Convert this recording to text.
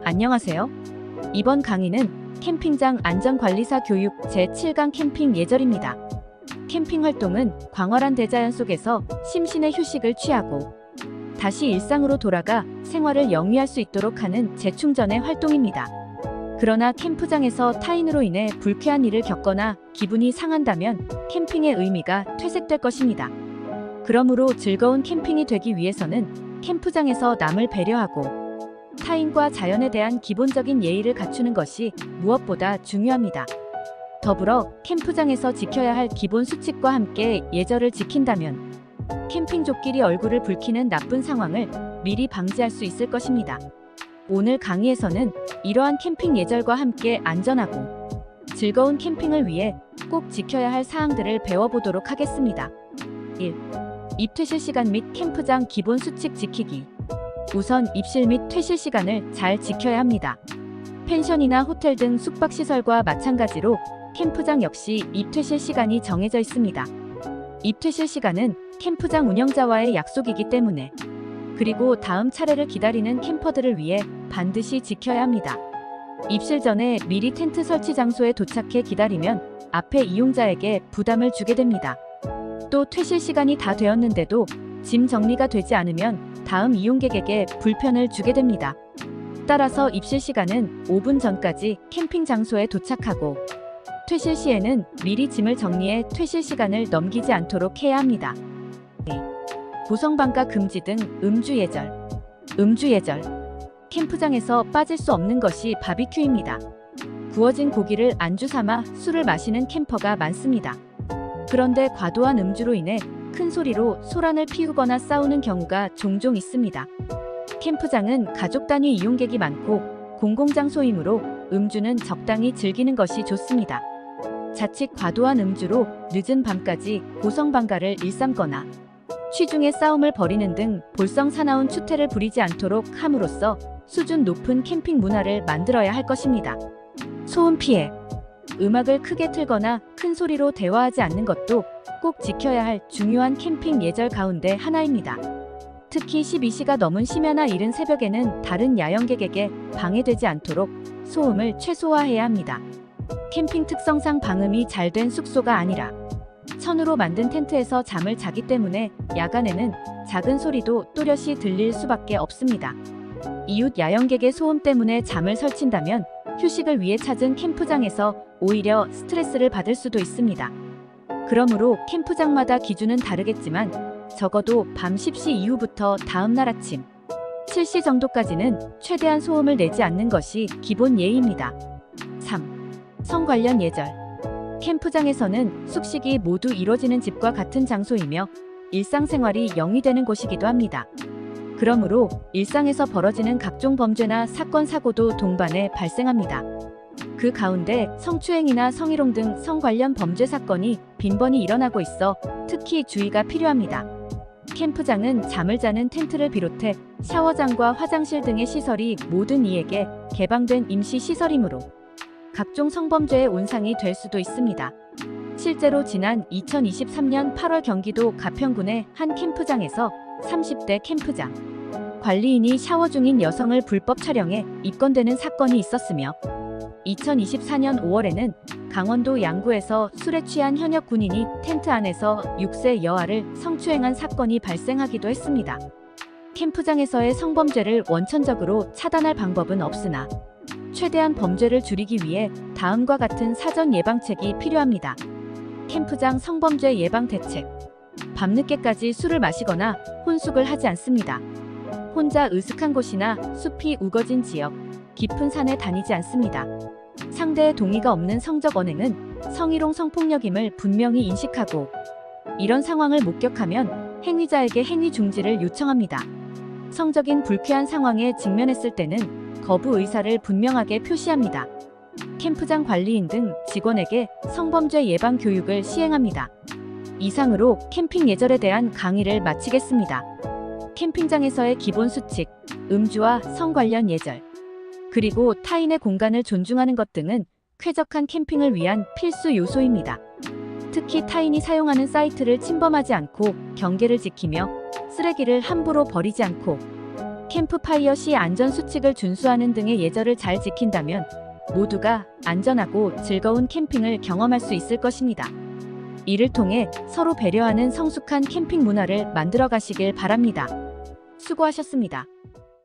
안녕하세요. 이번 강의는 캠핑장 안전관리사 교육 제7강 캠핑 예절입니다. 캠핑 활동은 광활한 대자연 속에서 심신의 휴식을 취하고 다시 일상으로 돌아가 생활을 영위할 수 있도록 하는 재충전의 활동입니다. 그러나 캠프장에서 타인으로 인해 불쾌한 일을 겪거나 기분이 상한다면 캠핑의 의미가 퇴색될 것입니다. 그러므로 즐거운 캠핑이 되기 위해서는 캠프장에서 남을 배려하고 타인과 자연에 대한 기본적인 예의를 갖추는 것이 무엇보다 중요합니다. 더불어 캠프장에서 지켜야 할 기본 수칙과 함께 예절을 지킨다면 캠핑족끼리 얼굴을 붉히는 나쁜 상황을 미리 방지할 수 있을 것입니다. 오늘 강의에서는 이러한 캠핑 예절과 함께 안전하고 즐거운 캠핑을 위해 꼭 지켜야 할 사항들을 배워보도록 하겠습니다. 1. 입퇴실 시간 및 캠프장 기본 수칙 지키기. 우선 입실 및 퇴실 시간을 잘 지켜야 합니다. 펜션이나 호텔 등 숙박시설과 마찬가지로 캠프장 역시 입퇴실 시간이 정해져 있습니다. 입퇴실 시간은 캠프장 운영자와의 약속이기 때문에 그리고 다음 차례를 기다리는 캠퍼들을 위해 반드시 지켜야 합니다. 입실 전에 미리 텐트 설치 장소에 도착해 기다리면 앞에 이용자에게 부담을 주게 됩니다. 또 퇴실 시간이 다 되었는데도 짐 정리가 되지 않으면 다음 이용객에게 불편을 주게 됩니다. 따라서 입실 시간은 5분 전까지 캠핑 장소에 도착하고 퇴실 시에는 미리 짐을 정리해 퇴실 시간을 넘기지 않도록 해야 합니다. 고성방가 금지 등 음주 예절. 음주 예절. 캠프장에서 빠질 수 없는 것이 바비큐입니다. 구워진 고기를 안주 삼아 술을 마시는 캠퍼가 많습니다. 그런데 과도한 음주로 인해 큰 소리로 소란을 피우거나 싸우는 경우가 종종 있습니다. 캠프장은 가족 단위 이용객이 많고 공공장소이므로 음주는 적당히 즐기는 것이 좋습니다. 자칫 과도한 음주로 늦은 밤까지 고성방가를 일삼거나 취중의 싸움을 벌이는 등 볼성 사나운 추태를 부리지 않도록 함으로써 수준 높은 캠핑 문화를 만들어야 할 것입니다. 소음 피해. 음악을 크게 틀거나 큰 소리로 대화하지 않는 것도 꼭 지켜야 할 중요한 캠핑 예절 가운데 하나입니다. 특히 12시가 넘은 심야나 이른 새벽에는 다른 야영객에게 방해되지 않도록 소음을 최소화해야 합니다. 캠핑 특성상 방음이 잘 된 숙소가 아니라 천으로 만든 텐트에서 잠을 자기 때문에 야간에는 작은 소리도 또렷이 들릴 수밖에 없습니다. 이웃 야영객의 소음 때문에 잠을 설친다면 휴식을 위해 찾은 캠프장에서 오히려 스트레스를 받을 수도 있습니다. 그러므로 캠프장마다 기준은 다르겠지만 적어도 밤 10시 이후부터 다음날 아침 7시 정도까지는 최대한 소음을 내지 않는 것이 기본 예의입니다. 3. 성 관련 예절. 캠프장에서는 숙식이 모두 이뤄지는 집과 같은 장소이며 일상생활이 영위되는 곳이기도 합니다. 그러므로 일상에서 벌어지는 각종 범죄나 사건, 사고도 동반해 발생합니다. 그 가운데 성추행이나 성희롱 등 성 관련 범죄 사건이 빈번히 일어나고 있어 특히 주의가 필요합니다. 캠프장은 잠을 자는 텐트를 비롯해 샤워장과 화장실 등의 시설이 모든 이에게 개방된 임시 시설이므로 각종 성범죄의 온상이 될 수도 있습니다. 실제로 지난 2023년 8월 경기도 가평군의 한 캠프장에서 30대 캠프장 관리인이 샤워 중인 여성을 불법 촬영해 입건되는 사건이 있었으며 2024년 5월에는 강원도 양구에서 술에 취한 현역 군인이 텐트 안에서 6세 여아를 성추행한 사건이 발생하기도 했습니다. 캠프장에서의 성범죄를 원천적으로 차단할 방법은 없으나 최대한 범죄를 줄이기 위해 다음과 같은 사전 예방책이 필요합니다. 캠프장 성범죄 예방 대책. 밤늦게까지 술을 마시거나 혼숙을 하지 않습니다. 혼자 으슥한 곳이나 숲이 우거진 지역, 깊은 산에 다니지 않습니다. 상대의 동의가 없는 성적 언행은 성희롱 성폭력임을 분명히 인식하고 이런 상황을 목격하면 행위자에게 행위 중지를 요청합니다. 성적인 불쾌한 상황에 직면했을 때는 거부 의사를 분명하게 표시합니다. 캠프장 관리인 등 직원에게 성범죄 예방 교육을 시행합니다. 이상으로 캠핑 예절에 대한 강의를 마치겠습니다. 캠핑장에서의 기본 수칙, 음주와 성 관련 예절, 그리고 타인의 공간을 존중하는 것 등은 쾌적한 캠핑을 위한 필수 요소입니다. 특히 타인이 사용하는 사이트를 침범하지 않고 경계를 지키며 쓰레기를 함부로 버리지 않고 캠프파이어 시 안전수칙을 준수하는 등의 예절을 잘 지킨다면 모두가 안전하고 즐거운 캠핑을 경험할 수 있을 것입니다. 이를 통해 서로 배려하는 성숙한 캠핑 문화를 만들어 가시길 바랍니다. 수고하셨습니다.